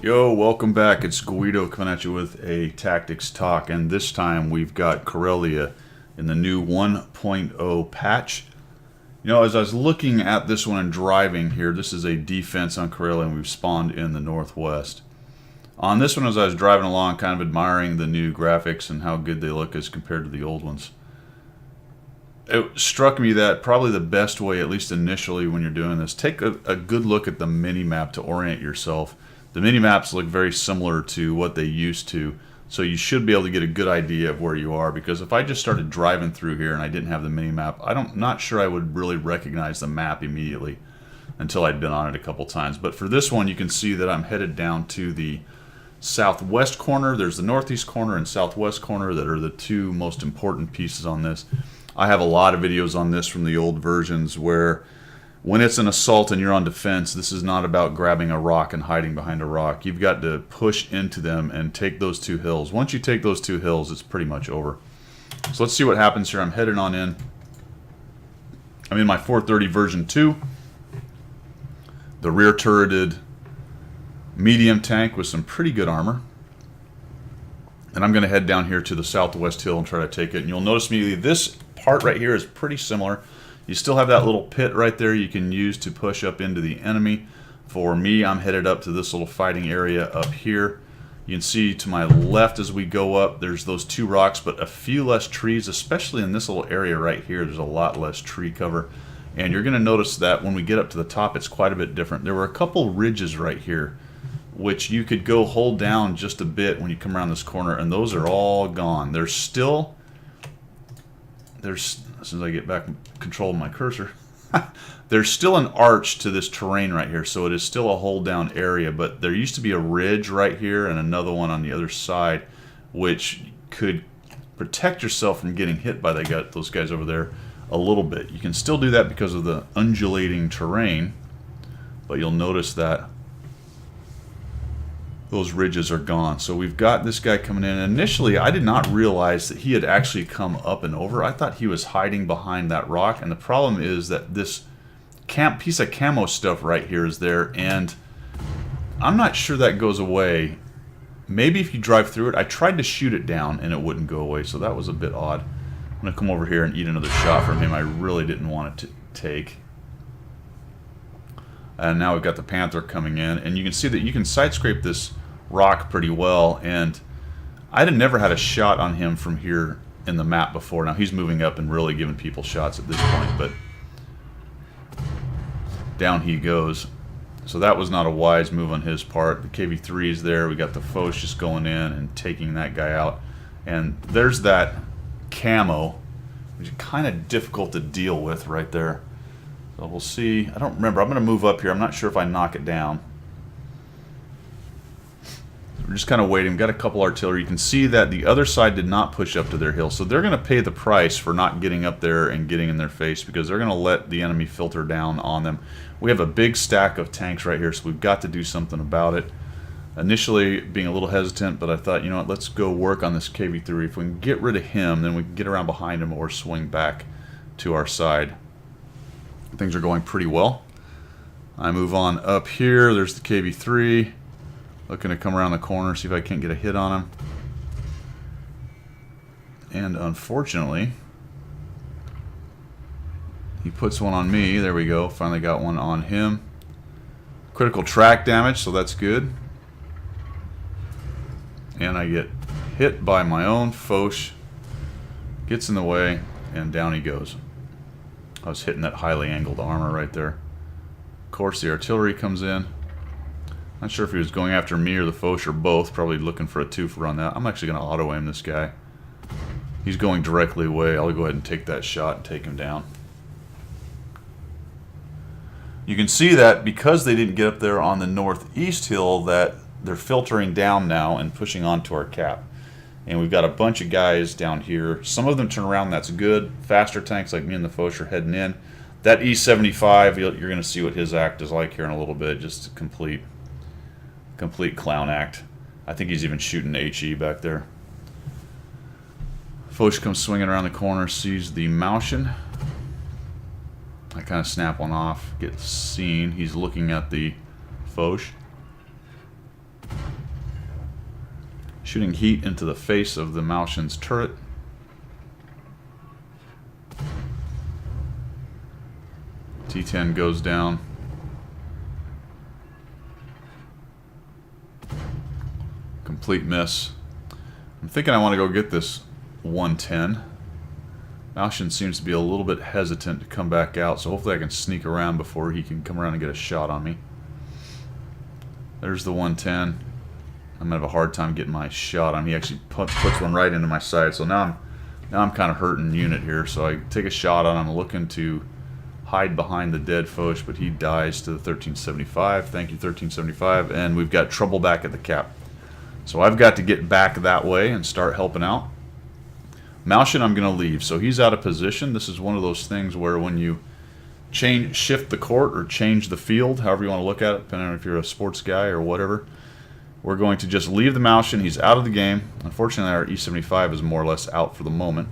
Yo, welcome back. It's Guido coming at you with a tactics talk, and this time we've got Karelia in the new 1.0 patch. You know, as I was looking at this one and driving here, this is a defense on Karelia, and we've spawned in the northwest. On this one, as I was driving along, kind of admiring the new graphics and how good they look as compared to the old ones, it struck me that probably the best way, at least initially when you're doing this, take a good look at the mini-map to orient yourself. The mini-maps look very similar to what they used to, so you should be able to get a good idea of where you are, because if I just started driving through here and I didn't have the mini-map, not sure I would really recognize the map immediately until I'd been on it a couple times. But for this one, you can see that I'm headed down to the southwest corner. There's the northeast corner and southwest corner that are the two most important pieces on this. I have a lot of videos on this from the old versions where when it's an assault and you're on defense, this is not about grabbing a rock and hiding behind a rock. You've got to push into them and take those two hills. Once you take those two hills, it's pretty much over. So let's see what happens here. I'm heading on in. I'm in my 430 version 2. The rear turreted medium tank with some pretty good armor. And I'm going to head down here to the southwest hill and try to take it. And you'll notice immediately this part right here is pretty similar. You still have that little pit right there you can use to push up into the enemy. For me, I'm headed up to this little fighting area up here. You can see to my left as we go up, there's those two rocks, but a few less trees, especially in this little area right here. There's a lot less tree cover. And you're going to notice that when we get up to the top, it's quite a bit different. There were a couple ridges right here, which you could go hold down just a bit when you come around this corner, and those are all gone. There's still... as soon as I get back control of my cursor, there's still an arch to this terrain right here, so it is still a hold down area, but there used to be a ridge right here and another one on the other side, which could protect yourself from getting hit by those guys over there a little bit. You can still do that because of the undulating terrain, but you'll notice that those ridges are gone. So we've got this guy coming in. Initially, I did not realize that he had actually come up and over. I thought he was hiding behind that rock, and the problem is that this piece of camo stuff right here is there, and I'm not sure that goes away. Maybe if you drive through it. I tried to shoot it down and it wouldn't go away, so that was a bit odd. I'm going to come over here and eat another shot from him. I really didn't want it to take. And now we've got the Panther coming in, and you can see that you can side scrape this rock pretty well, and I'd have never had a shot on him from here in the map before. Now he's moving up and really giving people shots at this point, but down he goes. So that was not a wise move on his part. The KV-3 is there. We got the Foch just going in and taking that guy out, and there's that camo, which is kind of difficult to deal with right there. So we'll see. I don't remember. I'm going to move up here. I'm not sure if I knock it down. We're just kind of waiting. We've got a couple artillery. You can see that the other side did not push up to their hill, so they're going to pay the price for not getting up there and getting in their face, because they're going to let the enemy filter down on them. We have a big stack of tanks right here, so we've got to do something about it. Initially being a little hesitant, but I thought, you know what, let's go work on this KV-3. If we can get rid of him, then we can get around behind him or swing back to our side. Things are going pretty well. I move on up here. There's the KV-3. Looking to come around the corner, see if I can't get a hit on him. And unfortunately, he puts one on me. There we go. Finally got one on him. Critical track damage, so that's good. And I get hit by my own Foch. Gets in the way, and down he goes. I was hitting that highly angled armor right there. Of course, the artillery comes in. Not sure if he was going after me or the Foch or both. Probably looking for a twofer on that. I'm actually going to auto-aim this guy. He's going directly away. I'll go ahead and take that shot and take him down. You can see that because they didn't get up there on the northeast hill, that they're filtering down now and pushing onto our cap. And we've got a bunch of guys down here. Some of them turn around, that's good. Faster tanks like me and the Foch are heading in. That E-75, you're going to see what his act is like here in a little bit. Just a complete clown act. I think he's even shooting HE back there. Foch comes swinging around the corner, sees the Maushin. I kind of snap one off, get seen. He's looking at the Foch. Shooting heat into the face of the Maoshin's turret. T10 goes down. Complete miss. I'm thinking I want to go get this 110. Maoshin seems to be a little bit hesitant to come back out, so hopefully I can sneak around before he can come around and get a shot on me. There's the 110. I'm gonna have a hard time getting my shot on him. He actually puts one right into my side, so now I'm kind of hurting unit here. So I take a shot on him, looking to hide behind the dead Foch, but he dies to the 1375. Thank you, 1375, and we've got trouble back at the cap. So I've got to get back that way and start helping out. Maoshin I'm going to leave, so he's out of position. This is one of those things where when you shift the court or change the field, however you want to look at it, depending on if you're a sports guy or whatever, we're going to just leave the Maoshin. He's out of the game. Unfortunately, our E75 is more or less out for the moment.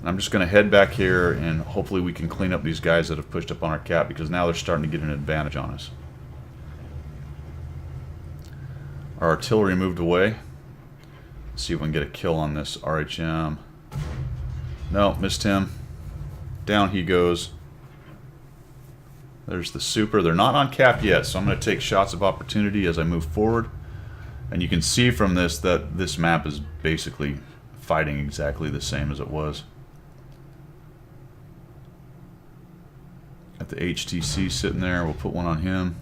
And I'm just going to head back here, and hopefully we can clean up these guys that have pushed up on our cap, because now they're starting to get an advantage on us. Our artillery moved away. Let's see if we can get a kill on this RHM. No, missed him. Down he goes. There's the super. They're not on cap yet, so I'm going to take shots of opportunity as I move forward. And you can see from this that this map is basically fighting exactly the same as it was. Got the HTC sitting there. We'll put one on him.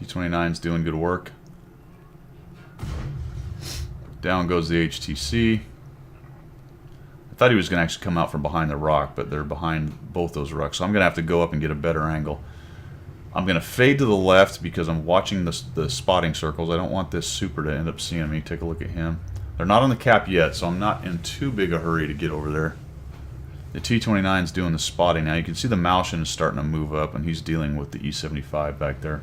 T29's doing good work. Down goes the HTC. I thought he was going to actually come out from behind the rock, but they're behind both those rocks. So I'm going to have to go up and get a better angle. I'm going to fade to the left because I'm watching the spotting circles. I don't want this super to end up seeing me. Take a look at him. They're not on the cap yet, so I'm not in too big a hurry to get over there. The T29's doing the spotting now. You can see the Maoshin is starting to move up, and he's dealing with the E75 back there.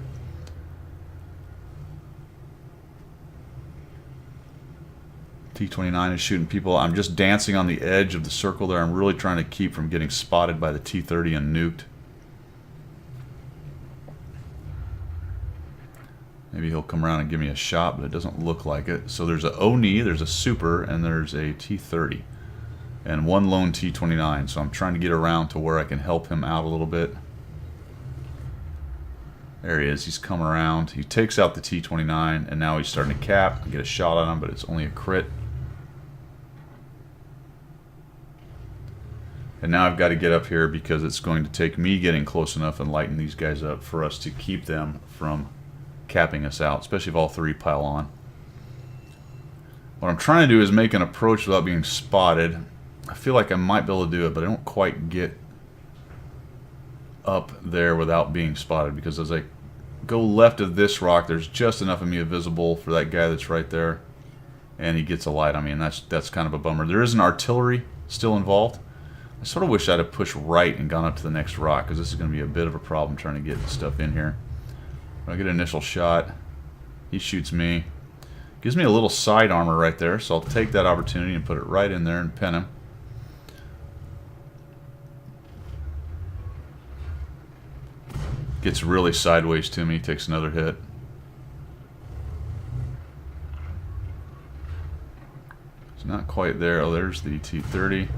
T29 is shooting people. I'm just dancing on the edge of the circle there. I'm really trying to keep from getting spotted by the T30 and nuked. Maybe he'll come around and give me a shot, but it doesn't look like it. So there's a Oni, there's a super, and there's a T30. And one lone T29. So I'm trying to get around to where I can help him out a little bit. There he is. He's come around. He takes out the T29, and now he's starting to cap. I get a shot on him, but it's only a crit. And now I've got to get up here because it's going to take me getting close enough and lighten these guys up for us to keep them from capping us out, especially if all three pile on. What I'm trying to do is make an approach without being spotted. I feel like I might be able to do it, but I don't quite get up there without being spotted, because as I go left of this rock, there's just enough of me visible for that guy that's right there, and he gets a light on me, and that's kind of a bummer. There is an artillery still involved. I sort of wish I'd have pushed right and gone up to the next rock, because this is going to be a bit of a problem trying to get stuff in here. I get an initial shot. He shoots me. Gives me a little side armor right there, so I'll take that opportunity and put it right in there and pin him. Gets really sideways to me, takes another hit. It's not quite there. Oh, there's the T30.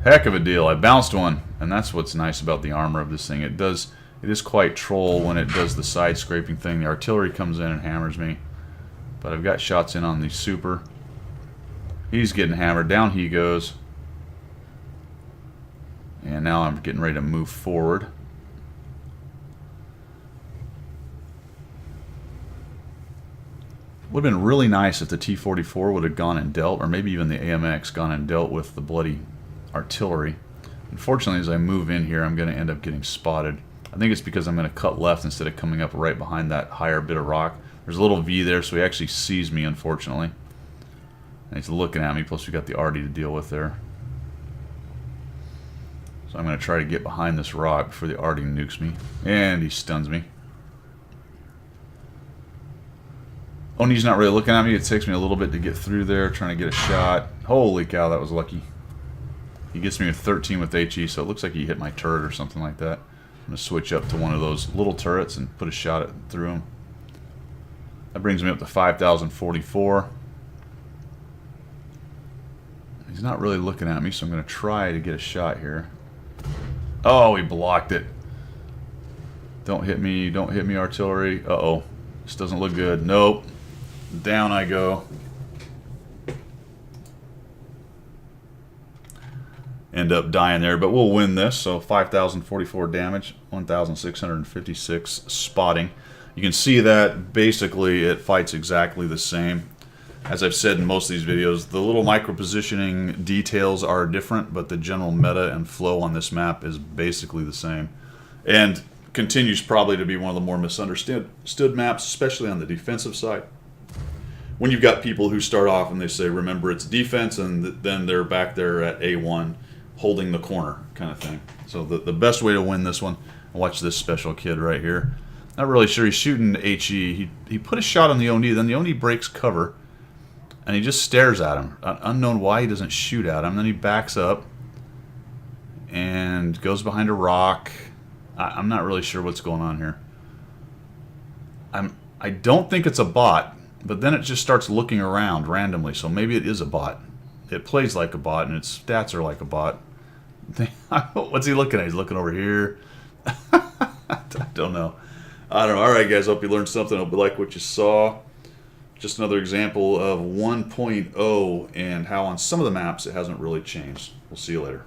Heck of a deal. I bounced one, and that's what's nice about the armor of this thing. It is quite troll when it does the side scraping thing. The artillery comes in and hammers me. But I've got shots in on the super. He's getting hammered. Down he goes. And now I'm getting ready to move forward. Would have been really nice if the T-44 would have gone and dealt, or maybe even the AMX gone and dealt with the bloody artillery. Unfortunately, as I move in here, I'm going to end up getting spotted. I think it's because I'm going to cut left instead of coming up right behind that higher bit of rock. There's a little V there, so he actually sees me, unfortunately. And he's looking at me, plus we got the Arty to deal with there. So I'm going to try to get behind this rock before the Arty nukes me. And he stuns me. Oni's not really looking at me. It takes me a little bit to get through there, trying to get a shot. Holy cow, that was lucky. He gets me with 13 with HE, so it looks like he hit my turret or something like that. I'm going to switch up to one of those little turrets and put a shot through him. That brings me up to 5,044. He's not really looking at me, so I'm going to try to get a shot here. Oh, he blocked it. Don't hit me, artillery. Uh-oh. This doesn't look good. Nope. Down I go. End up dying there, but we'll win this. So 5,044 damage, 1,656 spotting. You can see that basically it fights exactly the same. As I've said in most of these videos, the little micro-positioning details are different, but the general meta and flow on this map is basically the same. And continues probably to be one of the more misunderstood maps, especially on the defensive side. When you've got people who start off and they say, remember it's defense, and then they're back there at A1 holding the corner kind of thing. So the best way to win this one, watch this special kid right here. Not really sure, he's shooting HE. He put a shot on the Oni, then the Oni breaks cover, and he just stares at him. Unknown why he doesn't shoot at him. Then he backs up and goes behind a rock. I'm not really sure what's going on here. I don't think it's a bot, but then it just starts looking around randomly, so maybe it is a bot. It plays like a bot, and its stats are like a bot. What's he looking at? He's looking over here. I don't know. I don't know. All right, guys. Hope you learned something. Hope you like what you saw. Just another example of 1.0 and how on some of the maps it hasn't really changed. We'll see you later.